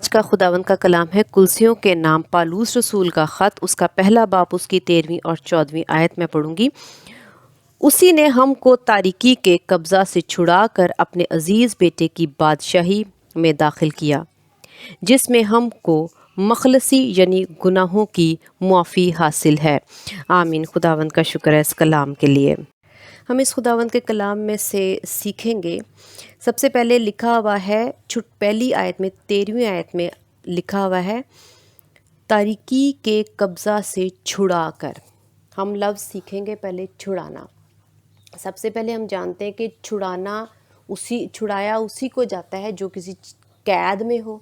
آج کا خداوند کا کلام ہے کلسیوں کے نام پالوس رسول کا خط، اس کا پہلا باب، اس کی 13ویں اور 14ویں آیت میں پڑھوں گی۔ اسی نے ہم کو تاریکی کے قبضہ سے چھڑا کر اپنے عزیز بیٹے کی بادشاہی میں داخل کیا، جس میں ہم کو مخلصی یعنی گناہوں کی معافی حاصل ہے۔ آمین۔ خداوند کا شکر ہے اس کلام کے لیے۔ ہم اس خداوند کے کلام میں سے سیکھیں گے۔ سب سے پہلے لکھا ہوا ہے پہلی آیت میں 13ویں آیت میں لکھا ہوا ہے تاریکی کے قبضہ سے چھڑا کر۔ ہم لفظ سیکھیں گے پہلے چھڑانا۔ سب سے پہلے ہم جانتے ہیں کہ چھڑایا اسی کو جاتا ہے جو کسی قید میں ہو،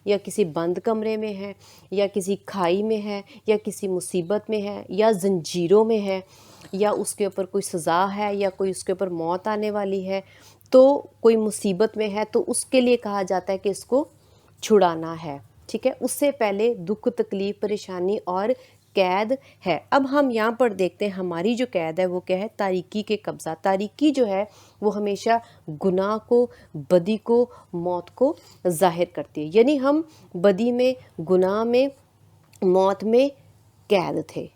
یا کسی بند کمرے میں ہے، یا کسی کھائی میں ہے، یا کسی مصیبت میں ہے، یا زنجیروں میں ہے، یا اس کے اوپر کوئی سزا ہے، یا کوئی اس کے اوپر موت آنے والی ہے، تو کوئی مصیبت میں ہے تو اس کے لیے کہا جاتا ہے کہ اس کو چھڑانا ہے۔ ٹھیک ہے، اس سے پہلے دکھ، تکلیف، پریشانی اور قید ہے۔ اب ہم یہاں پر دیکھتے ہیں ہماری جو قید ہے وہ کیا ہے؟ تاریکی کے قبضہ۔ تاریکی جو ہے وہ ہمیشہ گناہ کو، بدی کو، موت کو ظاہر کرتی ہے، یعنی ہم بدی میں، گناہ میں، موت میں قید تھے،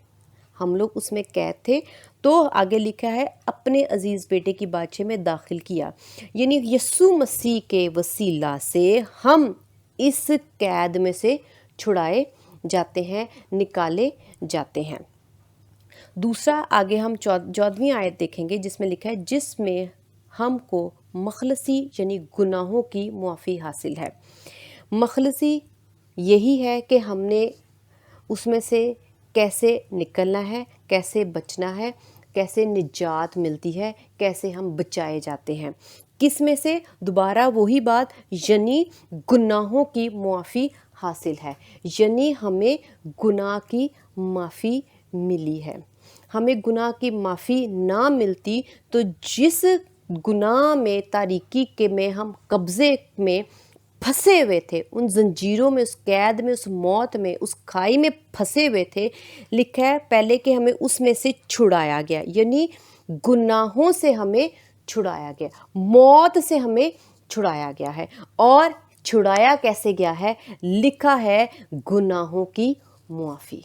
ہم لوگ اس میں قید تھے۔ تو آگے لکھا ہے اپنے عزیز بیٹے کی بادشاہی میں داخل کیا، یعنی یسوع مسیح کے وسیلہ سے ہم اس قید میں سے چھڑائے جاتے ہیں، نکالے جاتے ہیں۔ دوسرا آگے ہم 14ویں آیت دیکھیں گے جس میں لکھا ہے جس میں ہم کو مخلصی یعنی گناہوں کی معافی حاصل ہے۔ مخلصی یہی ہے کہ ہم نے اس میں سے کیسے نکلنا ہے، کیسے بچنا ہے، کیسے نجات ملتی ہے، کیسے ہم بچائے جاتے ہیں۔ کس میں سے؟ دوبارہ وہی بات، یعنی گناہوں کی معافی حاصل ہے، یعنی ہمیں گناہ کی معافی ملی ہے۔ ہمیں گناہ کی معافی نہ ملتی تو جس گناہ میں، تاریکی کے میں ہم قبضے میں پھنسے ہوئے تھے، ان زنجیروں میں، اس قید میں، اس موت میں، اس کھائی میں پھنسے ہوئے تھے، لکھا ہے پہلے کہ ہمیں اس میں سے چھڑایا گیا، یعنی گناہوں سے ہمیں چھڑایا گیا، موت سے ہمیں چھڑایا گیا ہے۔ اور چھڑایا کیسے گیا ہے؟ لکھا ہے گناہوں کی معافی۔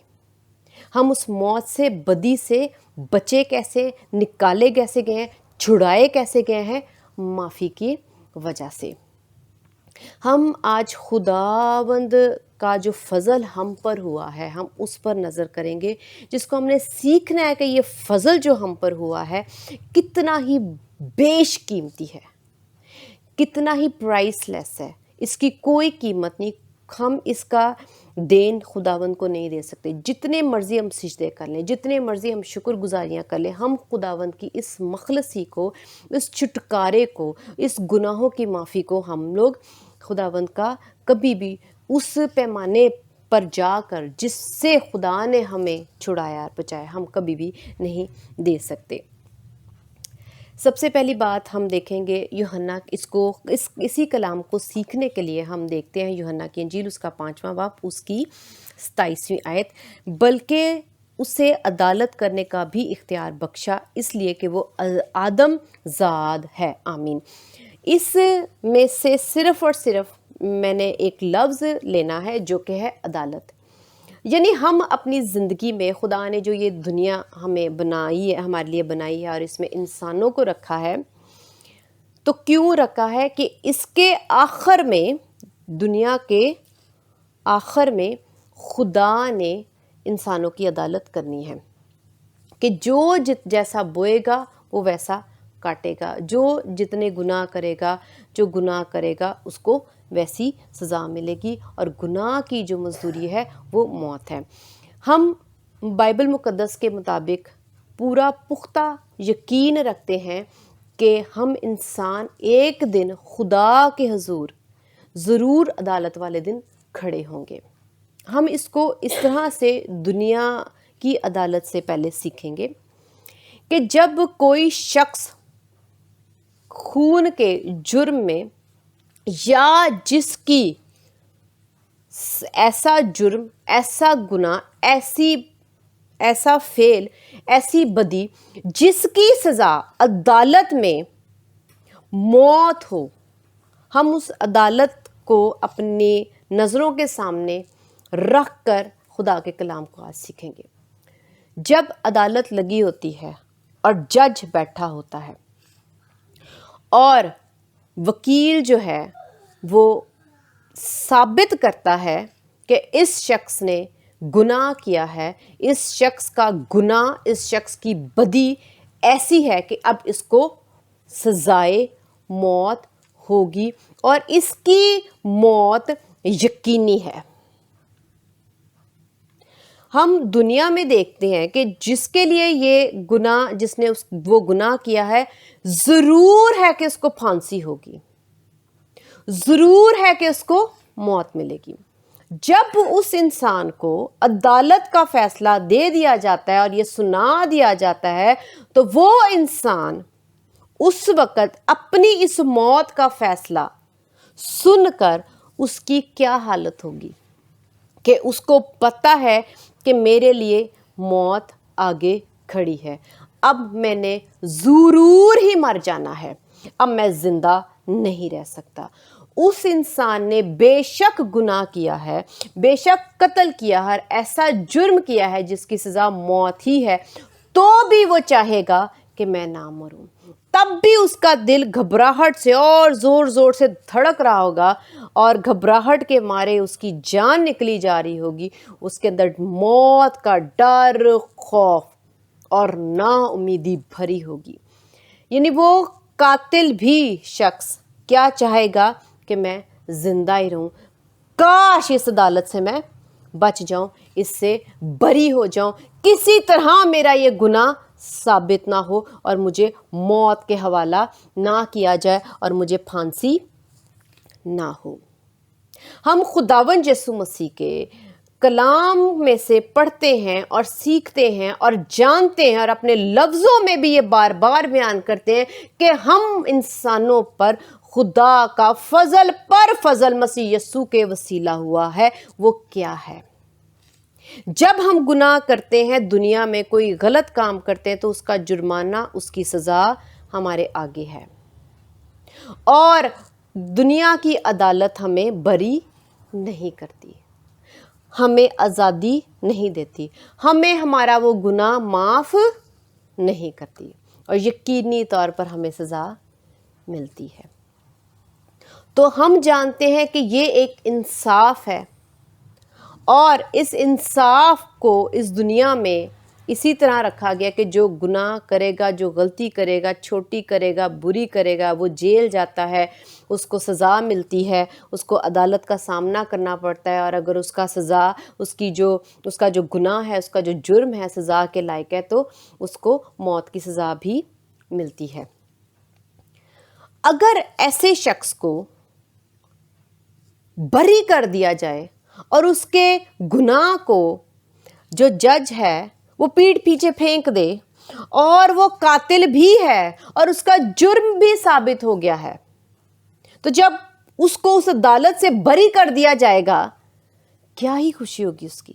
ہم اس موت سے، بدی سے بچے کیسے، نکالے کیسے گئے ہیں، چھڑائے کیسے گئے ہیں؟ معافی کی وجہ سے۔ ہم آج خداوند کا جو فضل ہم پر ہوا ہے ہم اس پر نظر کریں گے، جس کو ہم نے سیکھنا ہے کہ یہ فضل جو ہم پر ہوا ہے کتنا ہی بیش قیمتی ہے، کتنا ہی پرائس لیس ہے، اس کی کوئی قیمت نہیں۔ ہم اس کا دین خداوند کو نہیں دے سکتے، جتنے مرضی ہم سجدے کر لیں، جتنے مرضی ہم شکر گزاریاں کر لیں، ہم خداوند کی اس مخلصی کو، اس چھٹکارے کو، اس گناہوں کی معافی کو ہم لوگ خداوند کا کبھی بھی اس پیمانے پر جا کر جس سے خدا نے ہمیں چھڑایا، بچایا، ہم کبھی بھی نہیں دے سکتے۔ سب سے پہلی بات ہم دیکھیں گے یوحنا، اسی کلام کو سیکھنے کے لیے ہم دیکھتے ہیں یوحنا کی انجیل، اس کا 5واں باب، اس کی 27ویں آیت، بلکہ اسے عدالت کرنے کا بھی اختیار بخشا، اس لیے کہ وہ آدم زاد ہے۔ آمین۔ اس میں سے صرف اور صرف میں نے ایک لفظ لینا ہے جو کہ ہے عدالت، یعنی ہم اپنی زندگی میں، خدا نے جو یہ دنیا ہمیں بنائی ہے، ہمارے لیے بنائی ہے، اور اس میں انسانوں کو رکھا ہے، تو کیوں رکھا ہے؟ کہ اس کے آخر میں، دنیا کے آخر میں خدا نے انسانوں کی عدالت کرنی ہے، کہ جو جیسا بوئے گا وہ ویسا کاٹے گا، جو جتنے گناہ کرے گا، جو گناہ کرے گا اس کو ویسی سزا ملے گی، اور گناہ کی جو مزدوری ہے وہ موت ہے۔ ہم بائبل مقدس کے مطابق پورا پختہ یقین رکھتے ہیں کہ ہم انسان ایک دن خدا کے حضور ضرور عدالت والے دن کھڑے ہوں گے۔ ہم اس کو اس طرح سے دنیا کی عدالت سے پہلے سیکھیں گے کہ جب کوئی شخص خون کے جرم میں، یا جس کی ایسا جرم، ایسا گناہ، ایسا فعل، ایسی بدی جس کی سزا عدالت میں موت ہو، ہم اس عدالت کو اپنے نظروں کے سامنے رکھ کر خدا کے کلام کو آج سیکھیں گے۔ جب عدالت لگی ہوتی ہے اور جج بیٹھا ہوتا ہے اور وکیل جو ہے وہ ثابت کرتا ہے کہ اس شخص نے گناہ کیا ہے، اس شخص کا گناہ، اس شخص کی بدی ایسی ہے کہ اب اس کو سزائے موت ہوگی اور اس کی موت یقینی ہے۔ ہم دنیا میں دیکھتے ہیں کہ جس کے لیے یہ گناہ، جس نے وہ گناہ کیا ہے، ضرور ہے کہ اس کو پھانسی ہوگی، ضرور ہے کہ اس کو موت ملے گی۔ جب اس انسان کو عدالت کا فیصلہ دے دیا جاتا ہے اور یہ سنا دیا جاتا ہے تو وہ انسان اس وقت اپنی اس موت کا فیصلہ سن کر اس کی کیا حالت ہوگی کہ اس کو پتہ ہے کہ میرے لیے موت آگے کھڑی ہے، اب میں نے ضرور ہی مر جانا ہے، اب میں زندہ نہیں رہ سکتا۔ اس انسان نے بے شک گناہ کیا ہے، بے شک قتل کیا ہے، ایسا جرم کیا ہے جس کی سزا موت ہی ہے، تو بھی وہ چاہے گا کہ میں نہ مروں۔ تب بھی اس کا دل گھبراہٹ سے اور زور زور سے دھڑک رہا ہوگا اور گھبراہٹ کے مارے اس کی جان نکلی جا رہی ہوگی، اس کے اندر موت کا ڈر، خوف اور نا امیدی بھری ہوگی۔ یعنی وہ قاتل بھی شخص کیا چاہے گا کہ میں زندہ ہی رہوں، کاش اس عدالت سے میں بچ جاؤں، اس سے بری ہو جاؤں، کسی طرح میرا یہ گناہ ثابت نہ ہو اور مجھے موت کے حوالہ نہ کیا جائے اور مجھے پھانسی نہ ہو۔ ہم خداوند یسوع مسیح کے کلام میں سے پڑھتے ہیں اور سیکھتے ہیں اور جانتے ہیں اور اپنے لفظوں میں بھی یہ بار بار بیان کرتے ہیں کہ ہم انسانوں پر خدا کا فضل پر فضل مسیح یسوع کے وسیلہ ہوا ہے۔ وہ کیا ہے؟ جب ہم گناہ کرتے ہیں، دنیا میں کوئی غلط کام کرتے ہیں تو اس کا جرمانہ، اس کی سزا ہمارے آگے ہے، اور دنیا کی عدالت ہمیں بری نہیں کرتی، ہمیں آزادی نہیں دیتی، ہمیں ہمارا وہ گناہ معاف نہیں کرتی، اور یقینی طور پر ہمیں سزا ملتی ہے۔ تو ہم جانتے ہیں کہ یہ ایک انصاف ہے، اور اس انصاف کو اس دنیا میں اسی طرح رکھا گیا کہ جو گناہ کرے گا، جو غلطی کرے گا، چھوٹی کرے گا، بری کرے گا، وہ جیل جاتا ہے، اس کو سزا ملتی ہے، اس کو عدالت کا سامنا کرنا پڑتا ہے، اور اگر اس کا سزا، اس کا جو گناہ ہے، اس کا جو جرم ہے سزا کے لائق ہے تو اس کو موت کی سزا بھی ملتی ہے۔ اگر ایسے شخص کو بری کر دیا جائے اور اس کے گناہ کو جو جج ہے وہ پیٹھ پیچھے پھینک دے، اور وہ قاتل بھی ہے اور اس کا جرم بھی ثابت ہو گیا ہے، تو جب اس کو اس عدالت سے بری کر دیا جائے گا، کیا ہی خوشی ہوگی اس کی۔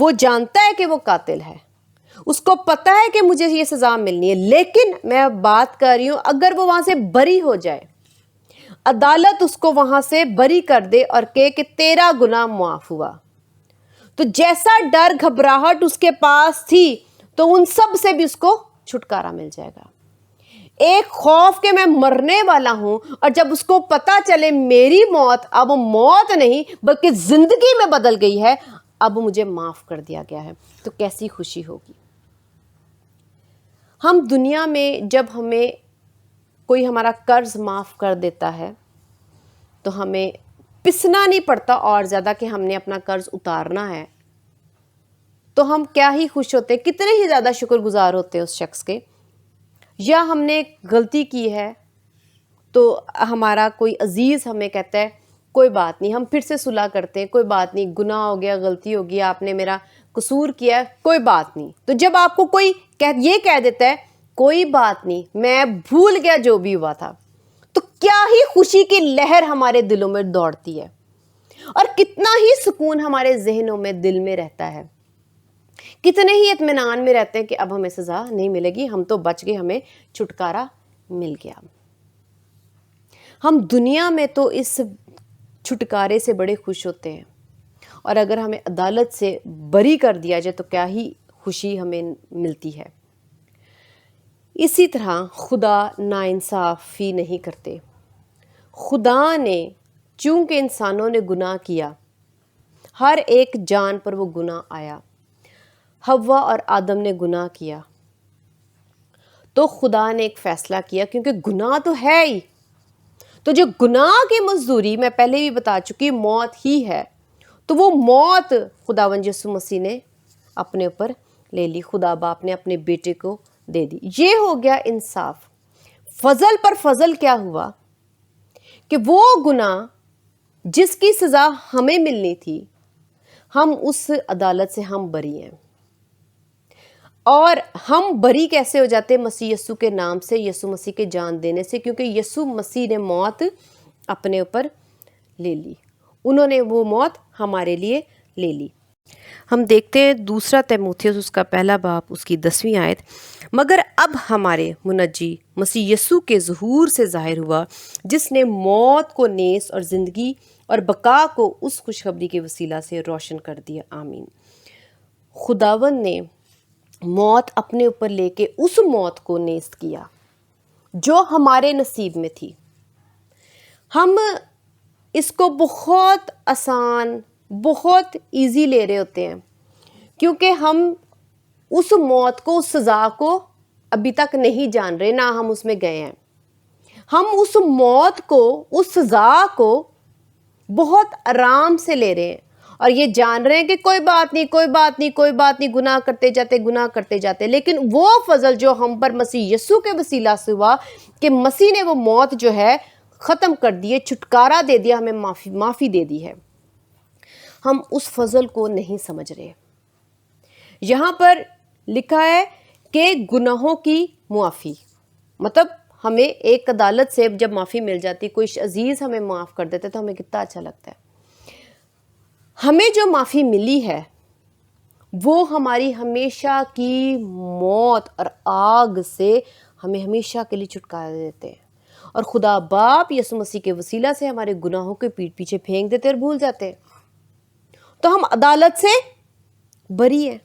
وہ جانتا ہے کہ وہ قاتل ہے، اس کو پتا ہے کہ مجھے یہ سزا ملنی ہے، لیکن میں بات کر رہی ہوں اگر وہ وہاں سے بری ہو جائے، عدالت اس کو وہاں سے بری کر دے اور کہے کہ تیرا گناہ معاف ہوا، تو جیسا ڈر گھبراہٹ اس کے پاس تھی تو ان سب سے بھی اس کو چھٹکارا مل جائے گا۔ ایک خوف کہ میں مرنے والا ہوں، اور جب اس کو پتا چلے میری موت اب موت نہیں بلکہ زندگی میں بدل گئی ہے، اب مجھے معاف کر دیا گیا ہے، تو کیسی خوشی ہوگی۔ ہم دنیا میں جب ہمیں کوئی ہمارا قرض معاف کر دیتا ہے تو ہمیں پسنا نہیں پڑتا اور زیادہ کہ ہم نے اپنا قرض اتارنا ہے، تو ہم کیا ہی خوش ہوتے، کتنے ہی زیادہ شکر گزار ہوتے اس شخص کے۔ یا ہم نے غلطی کی ہے تو ہمارا کوئی عزیز ہمیں کہتا ہے کوئی بات نہیں، ہم پھر سے صلح کرتے ہیں، کوئی بات نہیں، گناہ ہو گیا، غلطی ہو گیا، آپ نے میرا قصور کیا ہے، کوئی بات نہیں۔ تو جب آپ کو کوئی یہ کہہ دیتا ہے کوئی بات نہیں، میں بھول گیا جو بھی ہوا تھا، تو کیا ہی خوشی کی لہر ہمارے دلوں میں دوڑتی ہے، اور کتنا ہی سکون ہمارے ذہنوں میں، دل میں رہتا ہے، کتنے ہی اطمینان میں رہتے ہیں کہ اب ہمیں سزا نہیں ملے گی، ہم تو بچ گئے، ہمیں چھٹکارا مل گیا۔ ہم دنیا میں تو اس چھٹکارے سے بڑے خوش ہوتے ہیں، اور اگر ہمیں عدالت سے بری کر دیا جائے تو کیا ہی خوشی ہمیں ملتی ہے۔ اسی طرح خدا ناانصافی نہیں کرتے۔ خدا نے چونکہ انسانوں نے گناہ کیا، ہر ایک جان پر وہ گناہ آیا، حوا اور آدم نے گناہ کیا، تو خدا نے ایک فیصلہ کیا، کیونکہ گناہ تو ہے ہی، تو جو گناہ کی مزدوری میں پہلے بھی بتا چکی موت ہی ہے، تو وہ موت خداوند یسوع مسیح نے اپنے اوپر لے لی، خدا باپ نے اپنے بیٹے کو دے دی۔ یہ ہو گیا انصاف۔ فضل پر فضل کیا ہوا کہ وہ گناہ جس کی سزا ہمیں ملنی تھی، ہم اس عدالت سے ہم بری ہیں، اور ہم بری کیسے ہو جاتے؟ مسیح یسوع کے نام سے، یسوع مسیح کے جان دینے سے، کیونکہ یسوع مسیح نے موت اپنے اوپر لے لی، انہوں نے وہ موت ہمارے لیے لے لی۔ ہم دیکھتے ہیں دوسرا تیموتھیوس اس کا پہلا باب اس کی 10ویں آیت، مگر اب ہمارے منجی مسیح یسوع کے ظہور سے ظاہر ہوا، جس نے موت کو نیست اور زندگی اور بقا کو اس خوشخبری کے وسیلہ سے روشن کر دیا۔ آمین۔ خداوند نے موت اپنے اوپر لے کے اس موت کو نیست کیا جو ہمارے نصیب میں تھی۔ ہم اس کو بہت آسان، بہت ایزی لے رہے ہوتے ہیں، کیونکہ ہم اس موت کو، اس سزا کو ابھی تک نہیں جان رہے، نہ ہم اس میں گئے ہیں۔ ہم اس موت کو، اس سزا کو بہت آرام سے لے رہے ہیں، اور یہ جان رہے ہیں کہ کوئی بات نہیں، کوئی بات نہیں، کوئی بات نہیں، گناہ کرتے جاتے، گناہ کرتے جاتے۔ لیکن وہ فضل جو ہم پر مسیح یسوع کے وسیلہ سے ہوا کہ مسیح نے وہ موت جو ہے ختم کر دی، چھٹکارا دے دیا، ہمیں معافی دے دی ہے، ہم اس فضل کو نہیں سمجھ رہے۔ یہاں پر لکھا ہے کہ گناہوں کی معافی، مطلب ہمیں ایک عدالت سے جب معافی مل جاتی، کوئی عزیز ہمیں معاف کر دیتے تو ہمیں کتنا اچھا لگتا ہے۔ ہمیں جو معافی ملی ہے وہ ہماری ہمیشہ کی موت اور آگ سے ہمیں ہمیشہ کے لیے چھٹکارا دیتے ہیں، اور خدا باپ یسوع مسیح کے وسیلہ سے ہمارے گناہوں کے پیٹھ پیچھے پھینک دیتے اور بھول جاتے ہیں، تو ہم عدالت سے بری ہیں۔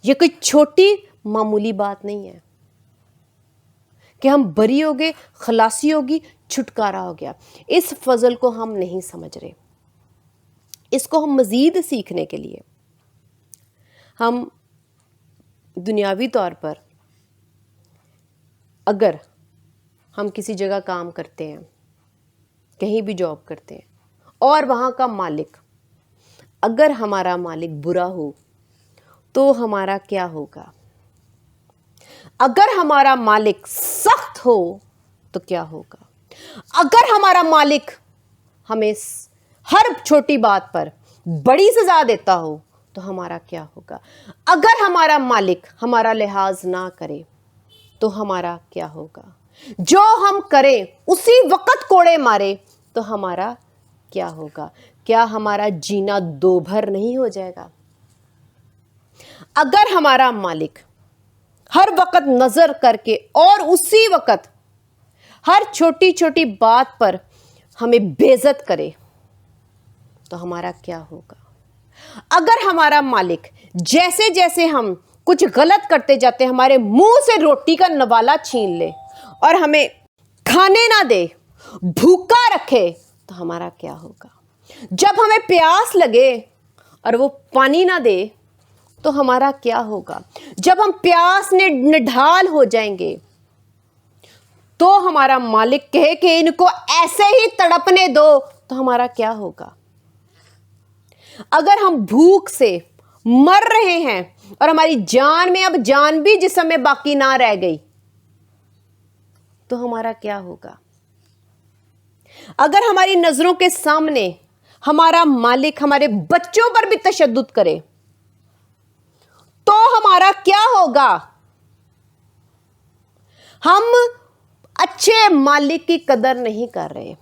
یہ کوئی چھوٹی معمولی بات نہیں ہے کہ ہم بری ہو گئے، خلاصی ہوگی، چھٹکارا ہو گیا۔ اس فضل کو ہم نہیں سمجھ رہے۔ اس کو ہم مزید سیکھنے کے لیے ہم دنیاوی طور پر اگر ہم کسی جگہ کام کرتے ہیں، کہیں بھی جاب کرتے ہیں، اور وہاں کا مالک، اگر ہمارا مالک برا ہو تو ہمارا کیا ہوگا؟ اگر ہمارا مالک سخت ہو تو کیا ہوگا؟ اگر ہمارا مالک ہمیں ہر چھوٹی بات پر بڑی سزا دیتا ہو تو ہمارا کیا ہوگا؟ اگر ہمارا مالک ہمارا لحاظ نہ کرے تو ہمارا کیا ہوگا؟ جو ہم کریں اسی وقت کوڑے مارے تو ہمارا کیا ہوگا؟ کیا ہمارا جینا دو بھر نہیں ہو جائے گا؟ اگر ہمارا مالک ہر وقت نظر کر کے اور اسی وقت ہر چھوٹی چھوٹی بات پر ہمیں بے عزت کرے تو ہمارا کیا ہوگا؟ اگر ہمارا مالک جیسے جیسے ہم کچھ غلط کرتے جاتے ہمارے منہ سے روٹی کا نوالا چھین لے اور ہمیں کھانے نہ دے، بھوکا رکھے تو ہمارا کیا ہوگا؟ جب ہمیں پیاس لگے اور وہ پانی نہ دے تو ہمارا کیا ہوگا؟ جب ہم پیاس نے نڈھال ہو جائیں گے تو ہمارا مالک کہے کہ ان کو ایسے ہی تڑپنے دو تو ہمارا کیا ہوگا؟ اگر ہم بھوک سے مر رہے ہیں اور ہماری جان میں اب جان بھی جسم میں باقی نہ رہ گئی تو ہمارا کیا ہوگا؟ اگر ہماری نظروں کے سامنے ہمارا مالک ہمارے بچوں پر بھی تشدد کرے تو ہمارا کیا ہوگا؟ ہم اچھے مالک کی قدر نہیں کر رہے،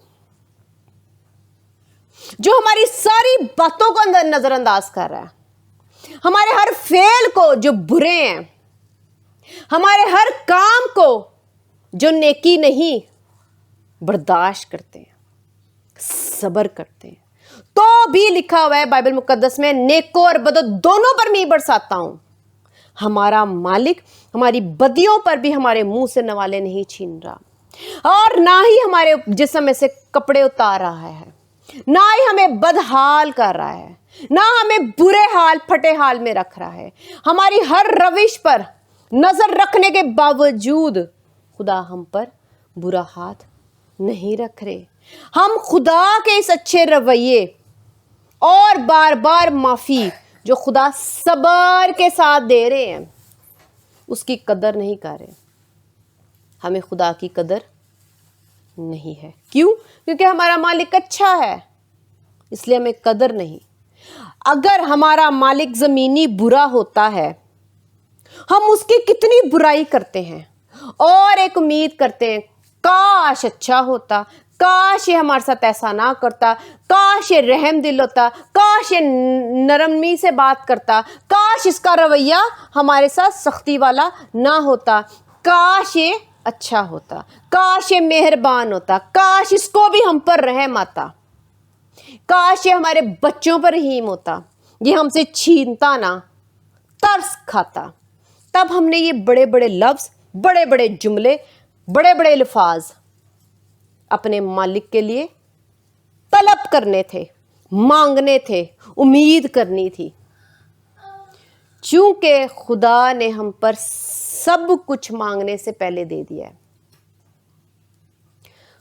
جو ہماری ساری باتوں کو نظر انداز کر رہا ہے، ہمارے ہر فعل کو جو برے ہیں، ہمارے ہر کام کو جو نیکی نہیں برداشت کرتے ہیں، صبر کرتے ہیں. تو بھی لکھا ہوا ہے بائبل مقدس میں نیکوں اور بدوں دونوں پر میں برساتا ہوں. ہمارا مالک ہماری بدیوں پر بھی ہمارے منہ سے نوالے نہیں چھین رہا, اور نہ ہی ہمارے جسم میں سے کپڑے اتار رہا ہے, نہ ہی ہمیں بدحال کر رہا ہے, نہ ہمیں برے حال پھٹے حال میں رکھ رہا ہے. ہماری ہر روش پر نظر رکھنے کے باوجود خدا ہم پر برا ہاتھ نہیں رکھ رہے. ہم خدا کے اس اچھے رویے اور بار بار معافی جو خدا صبر کے ساتھ دے رہے ہیں اس کی قدر نہیں کر رہے. ہمیں خدا کی قدر نہیں ہے. کیوں؟ کیونکہ ہمارا مالک اچھا ہے, اس لیے ہمیں قدر نہیں. اگر ہمارا مالک زمینی برا ہوتا ہے, ہم اس کی کتنی برائی کرتے ہیں اور ایک امید کرتے ہیں کاش اچھا ہوتا, کاش یہ ہمارے ساتھ ایسا نہ کرتا, کاش یہ رحم دل ہوتا, کاش یہ نرمی سے بات کرتا, کاش اس کا رویہ ہمارے ساتھ سختی والا نہ ہوتا, کاش یہ اچھا ہوتا, کاش یہ مہربان ہوتا, کاش اس کو بھی ہم پر رحم آتا, کاش یہ ہمارے بچوں پر رحیم ہوتا, یہ ہم سے چھینتا نہ, ترس کھاتا. تب ہم نے یہ بڑے بڑے لفظ, بڑے بڑے جملے, بڑے بڑے الفاظ اپنے مالک کے لیے طلب کرنے تھے, مانگنے تھے, امید کرنی تھی. چونکہ خدا نے ہم پر سب کچھ مانگنے سے پہلے دے دیا ہے.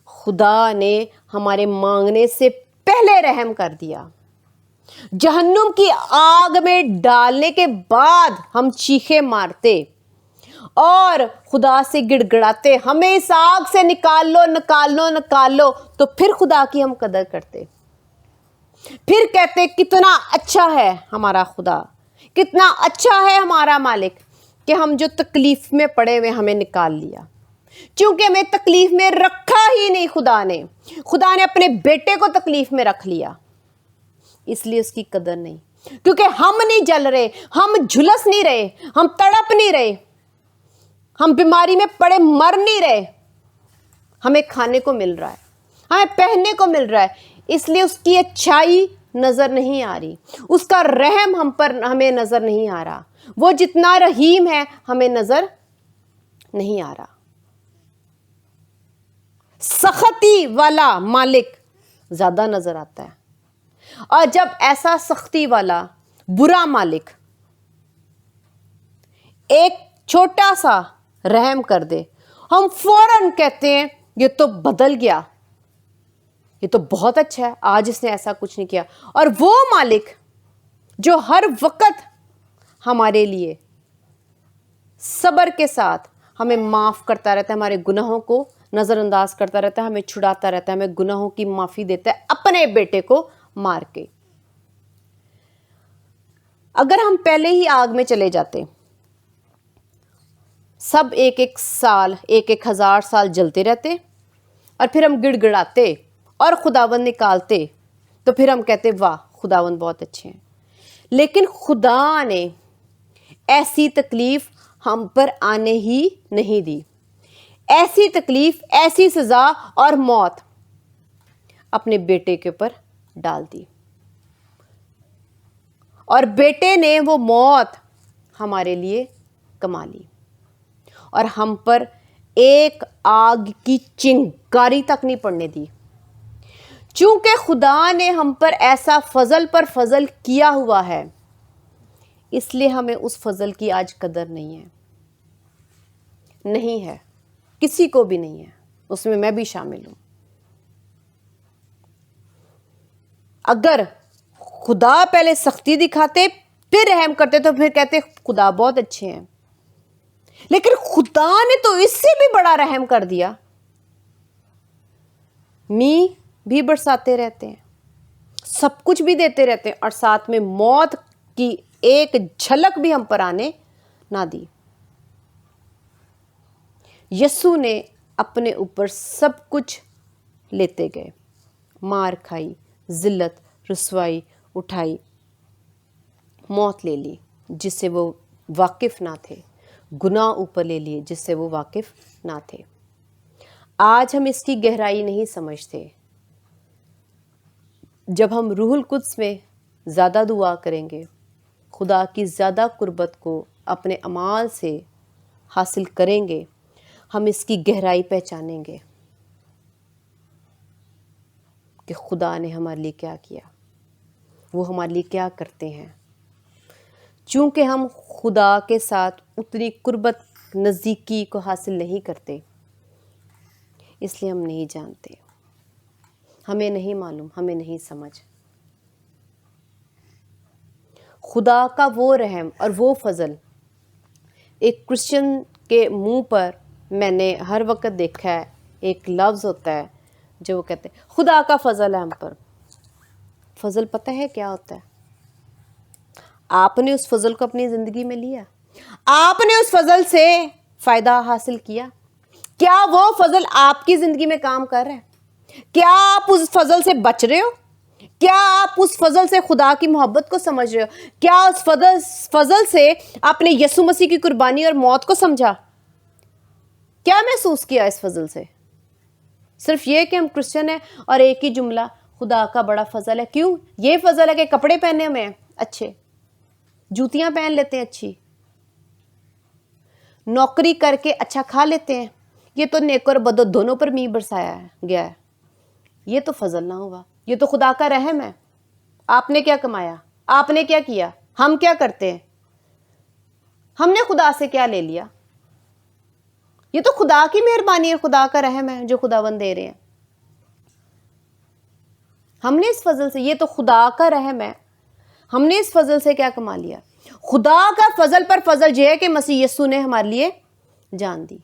خدا نے ہمارے مانگنے سے پہلے رحم کر دیا. جہنم کی آگ میں ڈالنے کے بعد ہم چیخے مارتے اور خدا سے گڑ گڑاتے ہمیں اس آگ سے نکال لو, نکال لو, نکال لو, تو پھر خدا کی ہم قدر کرتے, پھر کہتے کتنا اچھا ہے ہمارا خدا, کتنا اچھا ہے ہمارا مالک کہ ہم جو تکلیف میں پڑے ہوئے ہمیں نکال لیا. چونکہ ہمیں تکلیف میں رکھا ہی نہیں خدا نے اپنے بیٹے کو تکلیف میں رکھ لیا, اس لیے اس کی قدر نہیں. کیونکہ ہم نہیں جل رہے, ہم جھلس نہیں رہے, ہم تڑپ نہیں رہے, ہم بیماری میں پڑے مر نہیں رہے, ہمیں کھانے کو مل رہا ہے, ہمیں پہننے کو مل رہا ہے, اس لیے اس کی اچھائی نظر نہیں آ رہی, اس کا رحم ہمیں نظر نہیں آ رہا, وہ جتنا رحیم ہے ہمیں نظر نہیں آ رہا. سختی والا مالک زیادہ نظر آتا ہے, اور جب ایسا سختی والا برا مالک ایک چھوٹا سا رحم کر دے, ہم فوراً کہتے ہیں یہ تو بدل گیا, یہ تو بہت اچھا ہے, آج اس نے ایسا کچھ نہیں کیا. اور وہ مالک جو ہر وقت ہمارے لیے صبر کے ساتھ ہمیں معاف کرتا رہتا ہے, ہمارے گناہوں کو نظر انداز کرتا رہتا ہے, ہمیں چھڑاتا رہتا ہے, ہمیں گناہوں کی معافی دیتا ہے اپنے بیٹے کو مار کے. اگر ہم پہلے ہی آگ میں چلے جاتے, سب ایک ایک سال, ایک ایک ہزار سال جلتے رہتے, اور پھر ہم گڑ گڑاتے اور خداوند نکالتے, تو پھر ہم کہتے واہ خداوند بہت اچھے ہیں. لیکن خدا نے ایسی تکلیف ہم پر آنے ہی نہیں دی. ایسی تکلیف, ایسی سزا اور موت اپنے بیٹے کے اوپر ڈال دی, اور بیٹے نے وہ موت ہمارے لیے کما لی, اور ہم پر ایک آگ کی چنگاری تک نہیں پڑنے دی. چونکہ خدا نے ہم پر ایسا فضل پر فضل کیا ہوا ہے, اس لیے ہمیں اس فضل کی آج قدر نہیں ہے, نہیں ہے, کسی کو بھی نہیں ہے, اس میں میں بھی شامل ہوں. اگر خدا پہلے سختی دکھاتے پھر رحم کرتے تو پھر کہتے خدا بہت اچھے ہیں, لیکن خدا نے تو اس سے بھی بڑا رحم کر دیا. می بھی برساتے رہتے ہیں, سب کچھ بھی دیتے رہتے ہیں, اور ساتھ میں موت کی ایک جھلک بھی ہم پر آنے نہ دی. یسوع نے اپنے اوپر سب کچھ لیتے گئے, مار کھائی, ذلت, رسوائی اٹھائی, موت لے لی جس سے وہ واقف نہ تھے, گناہ اوپر لے لیے جس سے وہ واقف نہ تھے. آج ہم اس کی گہرائی نہیں سمجھتے, جب ہم روح القدس میں زیادہ دعا کریں گے، خدا کی زیادہ قربت کو اپنے اعمال سے حاصل کریں گے، ہم اس کی گہرائی پہچانیں گے کہ خدا نے ہمارے لیے کیا کیا، وہ ہمارے لیے کیا کرتے ہیں۔ چونکہ ہم خدا کے ساتھ اتنی قربت، نزدیکی کو حاصل نہیں کرتے، اس لیے ہم نہیں جانتے، ہمیں نہیں معلوم، ہمیں نہیں سمجھ۔ خدا کا وہ رحم اور وہ فضل ایک کرسچن کے منہ پر میں نے ہر وقت دیکھا ہے، ایک لفظ ہوتا ہے جو وہ کہتے ہیں خدا کا فضل ہے ہم پر۔ فضل پتہ ہے کیا ہوتا ہے؟ آپ نے اس فضل کو اپنی زندگی میں لیا، آپ نے اس فضل سے فائدہ حاصل کیا، کیا وہ فضل آپ کی زندگی میں کام کر رہا ہے؟ کیا آپ اس فضل سے بچ رہے ہو؟ کیا آپ اس فضل سے خدا کی محبت کو سمجھ رہے ہو؟ کیا اس فضل سے آپ نے یسوع مسیح کی قربانی اور موت کو سمجھا؟ کیا محسوس کیا اس فضل سے؟ صرف یہ کہ ہم کرسچن ہیں اور ایک ہی جملہ خدا کا بڑا فضل ہے۔ کیوں؟ یہ فضل ہے کہ کپڑے پہننے میں اچھے، جوتیاں پہن لیتے ہیں اچھی، نوکری کر کے اچھا کھا لیتے ہیں، یہ تو نیک اور بد دونوں پر می برسایا گیا ہے۔ یہ تو فضل نہ ہوا، یہ تو خدا کا رحم ہے۔ آپ نے کیا کمایا؟ آپ نے کیا کیا؟ ہم کیا کرتے ہیں؟ ہم نے خدا سے کیا لے لیا؟ یہ تو خدا کی مہربانی اور خدا کا رحم ہے جو خداوند دے رہے ہیں۔ ہم نے اس فضل سے، یہ تو خدا کا رحم ہے، ہم نے اس فضل سے کیا کما لیا؟ خدا کا فضل پر فضل یہ ہے کہ مسیح یسوع نے ہمارے لیے جان دی۔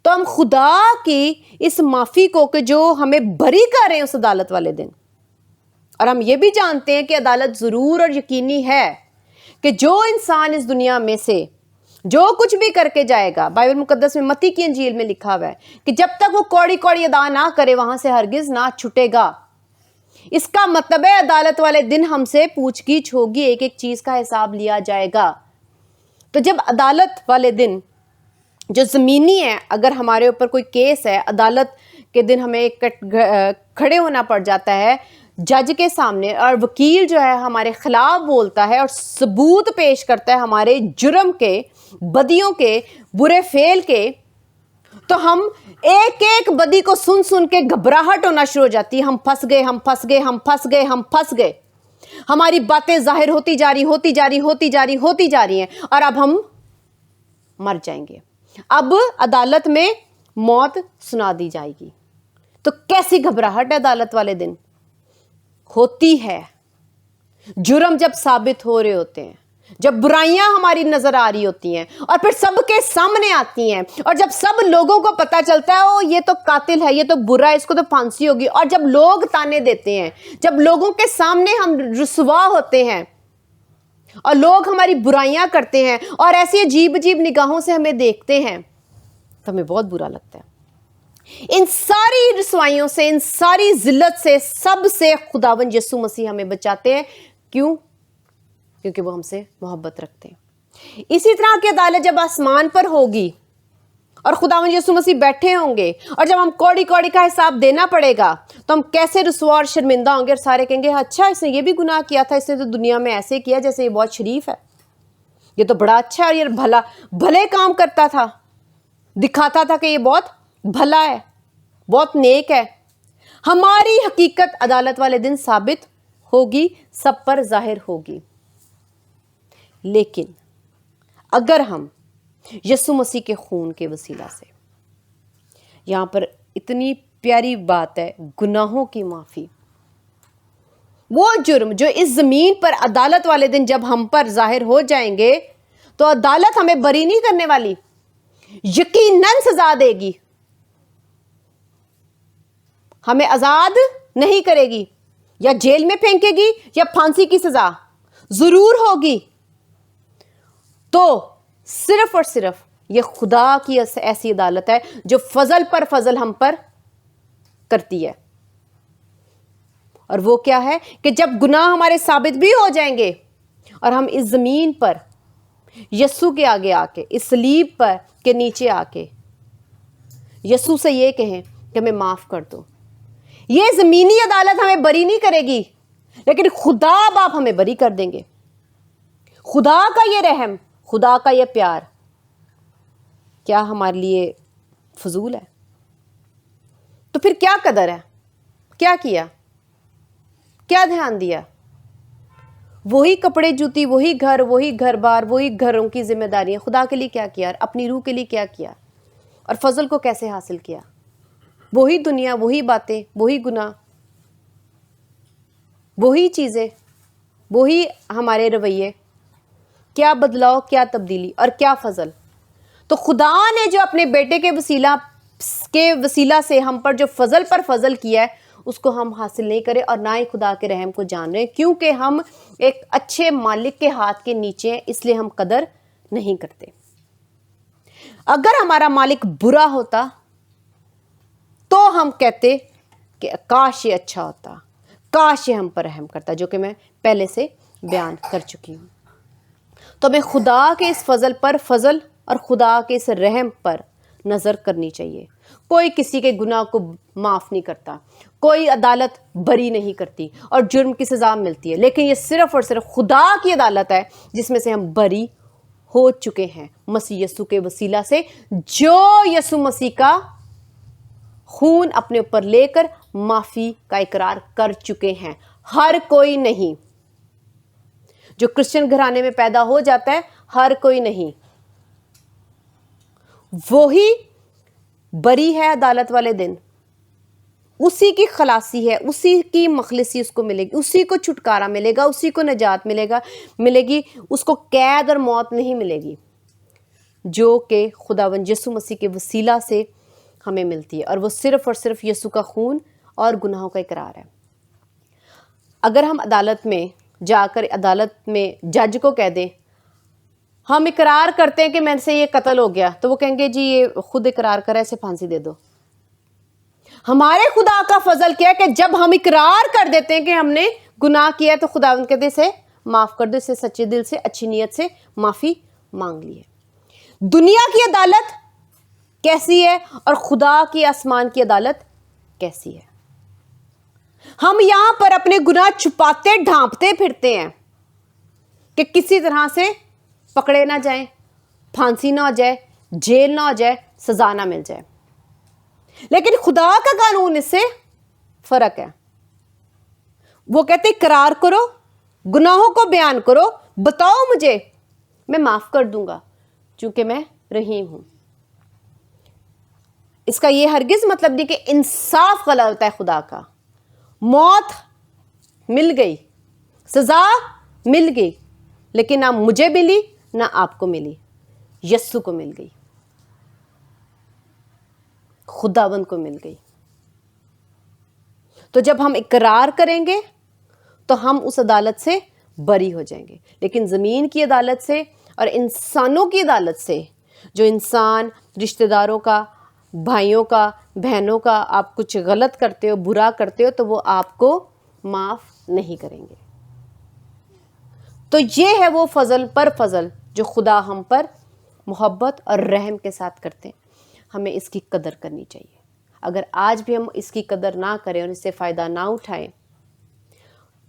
تو ہم خدا کی اس معافی کو کہ جو ہمیں بری کر رہے ہیں اس عدالت والے دن، اور ہم یہ بھی جانتے ہیں کہ عدالت ضرور اور یقینی ہے کہ جو انسان اس دنیا میں سے جو کچھ بھی کر کے جائے گا، بائبل مقدس میں متی کی انجیل میں لکھا ہوا ہے کہ جب تک وہ کوڑی کوڑی ادا نہ کرے وہاں سے ہرگز نہ چھٹے گا۔ اس کا مطلب ہے عدالت والے دن ہم سے پوچھ گچھ ہوگی، ایک ایک چیز کا حساب لیا جائے گا۔ تو جب عدالت والے دن جو زمینی ہے، اگر ہمارے اوپر کوئی کیس ہے، عدالت کے دن ہمیں کھڑے ہونا پڑ جاتا ہے جج کے سامنے، اور وکیل جو ہے ہمارے خلاف بولتا ہے اور ثبوت پیش کرتا ہے ہمارے جرم کے، بدیوں کے، برے فعل کے، تو ہم ایک ایک بدی کو سن سن کے گھبراہٹ ہونا شروع ہو جاتی ہے۔ ہم پھنس گئے، ہم پھنس گئے، ہم پھنس گئے، ہم پھنس گئے۔ ہماری باتیں ظاہر ہوتی جا رہی ہیں اور اب ہم مر جائیں گے۔ اب عدالت میں موت سنا دی جائے گی۔ تو کیسی گھبراہٹ ہے عدالت والے دن ہوتی ہے۔ جرم جب ثابت ہو رہے ہوتے ہیں، جب برائیاں ہماری نظر آ رہی ہوتی ہیں اور پھر سب کے سامنے آتی ہیں، اور جب سب لوگوں کو پتا چلتا ہے او یہ تو قاتل ہے، یہ تو برا ہے، اس کو تو پھانسی ہوگی، اور جب لوگ تانے دیتے ہیں، جب لوگوں کے سامنے ہم رسوا ہوتے ہیں اور لوگ ہماری برائیاں کرتے ہیں اور ایسی عجیب عجیب نگاہوں سے ہمیں دیکھتے ہیں، تو ہمیں بہت برا لگتا ہے۔ ان ساری رسوائیوں سے، ان ساری ذلت سے، سب سے خداوند یسوع مسیح ہمیں بچاتے ہیں۔ کیوں؟ کیونکہ وہ ہم سے محبت رکھتے ہیں۔ اسی طرح کی عدالت جب آسمان پر ہوگی اور خداوند یسوع مسیح بیٹھے ہوں گے، اور جب ہم کوڑی کوڑی کا حساب دینا پڑے گا، تو ہم کیسے رسوا اور شرمندہ ہوں گے، اور سارے کہیں گے اچھا اس نے یہ بھی گناہ کیا تھا، اس نے تو دنیا میں ایسے کیا جیسے یہ بہت شریف ہے، یہ تو بڑا اچھا ہے، اور یہ بھلے کام کرتا تھا، دکھاتا تھا کہ یہ بہت بھلا ہے، بہت نیک ہے۔ ہماری حقیقت عدالت والے دن ثابت ہوگی، سب پر ظاہر ہوگی۔ لیکن اگر ہم یسوع مسیح کے خون کے وسیلہ سے، یہاں پر اتنی پیاری بات ہے، گناہوں کی معافی، وہ جرم جو اس زمین پر عدالت والے دن جب ہم پر ظاہر ہو جائیں گے تو عدالت ہمیں بری نہیں کرنے والی، یقیناً سزا دے گی، ہمیں آزاد نہیں کرے گی، یا جیل میں پھینکے گی یا پھانسی کی سزا ضرور ہوگی۔ تو صرف اور صرف یہ خدا کی ایسی عدالت ہے جو فضل پر فضل ہم پر کرتی ہے۔ اور وہ کیا ہے کہ جب گناہ ہمارے ثابت بھی ہو جائیں گے اور ہم اس زمین پر یسوع کے آگے آ کے، اس صلیب پر کے نیچے آ کے یسوع سے یہ کہیں کہ ہمیں معاف کر دو، یہ زمینی عدالت ہمیں بری نہیں کرے گی، لیکن خدا باپ ہمیں بری کر دیں گے. خدا کا یہ رحم، خدا کا یہ پیار کیا ہمارے لیے فضول ہے؟ تو پھر کیا قدر ہے؟ کیا کیا؟ کیا دھیان دیا؟ وہی کپڑے جوتی، وہی گھر بار، وہی گھروں کی ذمہ داریاں. خدا کے لیے کیا کیا؟ اپنی روح کے لیے کیا کیا؟ اور فضل کو کیسے حاصل کیا؟ وہی دنیا، وہی باتیں، وہی گناہ، وہی چیزیں، وہی ہمارے رویے. کیا بدلاؤ، کیا تبدیلی اور کیا فضل. تو خدا نے جو اپنے بیٹے کے وسیلہ سے ہم پر جو فضل پر فضل کیا ہے، اس کو ہم حاصل نہیں کرے اور نہ ہی خدا کے رحم کو جان رہے ہیں، کیونکہ ہم ایک اچھے مالک کے ہاتھ کے نیچے ہیں، اس لیے ہم قدر نہیں کرتے. اگر ہمارا مالک برا ہوتا تو ہم کہتے کہ کاش یہ اچھا ہوتا، کاش یہ ہم پر رحم کرتا، جو کہ میں پہلے سے بیان کر چکی ہوں. تو ہمیں خدا کے اس فضل پر فضل اور خدا کے اس رحم پر نظر کرنی چاہیے. کوئی کسی کے گناہ کو معاف نہیں کرتا، کوئی عدالت بری نہیں کرتی اور جرم کی سزا ملتی ہے، لیکن یہ صرف اور صرف خدا کی عدالت ہے جس میں سے ہم بری ہو چکے ہیں مسیح یسوع کے وسیلہ سے، جو یسوع مسیح کا خون اپنے اوپر لے کر معافی کا اقرار کر چکے ہیں. ہر کوئی نہیں. جو کرسچن گھرانے میں پیدا ہو جاتا ہے، ہر کوئی نہیں. وہی بری ہے عدالت والے دن، اسی کی خلاصی ہے، اسی کی مخلصی اس کو ملے گی، اسی کو چھٹکارا ملے گا، اسی کو نجات ملے گی. اس کو قید اور موت نہیں ملے گی، جو کہ خداوند یسوع مسیح کے وسیلہ سے ہمیں ملتی ہے، اور وہ صرف اور صرف یسوع کا خون اور گناہوں کا اقرار ہے. اگر ہم عدالت میں جا کر عدالت میں جج کو کہہ دیں ہم اقرار کرتے ہیں کہ میں سے یہ قتل ہو گیا، تو وہ کہیں گے جی یہ خود اقرار کرا، اسے پھانسی دے دو. ہمارے خدا کا فضل کیا ہے کہ جب ہم اقرار کر دیتے ہیں کہ ہم نے گناہ کیا ہے تو خداوند کہتے ہیں اسے معاف کر دو، اسے سچے دل سے اچھی نیت سے معافی مانگ لی ہے. دنیا کی عدالت کیسی ہے اور خدا کی آسمان کی عدالت کیسی ہے؟ ہم یہاں پر اپنے گناہ چھپاتے ڈھانپتے پھرتے ہیں کہ کسی طرح سے پکڑے نہ جائیں، پھانسی نہ ہو جائے، جیل نہ ہو جائے، سزا نہ مل جائے. لیکن خدا کا قانون اس سے فرق ہے. وہ کہتے اقرار کرو، گناہوں کو بیان کرو، بتاؤ مجھے، میں معاف کر دوں گا چونکہ میں رحیم ہوں. اس کا یہ ہرگز مطلب نہیں کہ انصاف غلط ہوتا ہے خدا کا. موت مل گئی، سزا مل گئی، لیکن نہ مجھے ملی نہ آپ کو ملی، یسوع کو مل گئی، خداوند کو مل گئی. تو جب ہم اقرار کریں گے تو ہم اس عدالت سے بری ہو جائیں گے. لیکن زمین کی عدالت سے اور انسانوں کی عدالت سے، جو انسان رشتہ داروں کا، بھائیوں کا، بہنوں کا آپ کچھ غلط کرتے ہو، برا کرتے ہو، تو وہ آپ کو معاف نہیں کریں گے. تو یہ ہے وہ فضل پر فضل جو خدا ہم پر محبت اور رحم کے ساتھ کرتے ہیں. ہمیں اس کی قدر کرنی چاہیے. اگر آج بھی ہم اس کی قدر نہ کریں اور اس سے فائدہ نہ اٹھائیں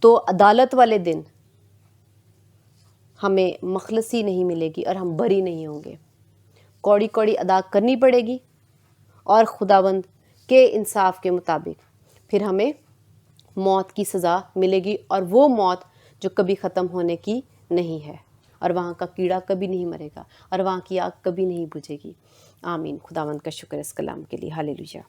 تو عدالت والے دن ہمیں مخلصی نہیں ملے گی اور ہم بری نہیں ہوں گے. کوڑی کوڑی ادا کرنی پڑے گی اور خداوند کے انصاف کے مطابق پھر ہمیں موت کی سزا ملے گی، اور وہ موت جو کبھی ختم ہونے کی نہیں ہے، اور وہاں کا کیڑا کبھی نہیں مرے گا اور وہاں کی آگ کبھی نہیں بجھے گی. آمین. خداوند کا شکر اس کلام کے لیے. ہاللیلویا.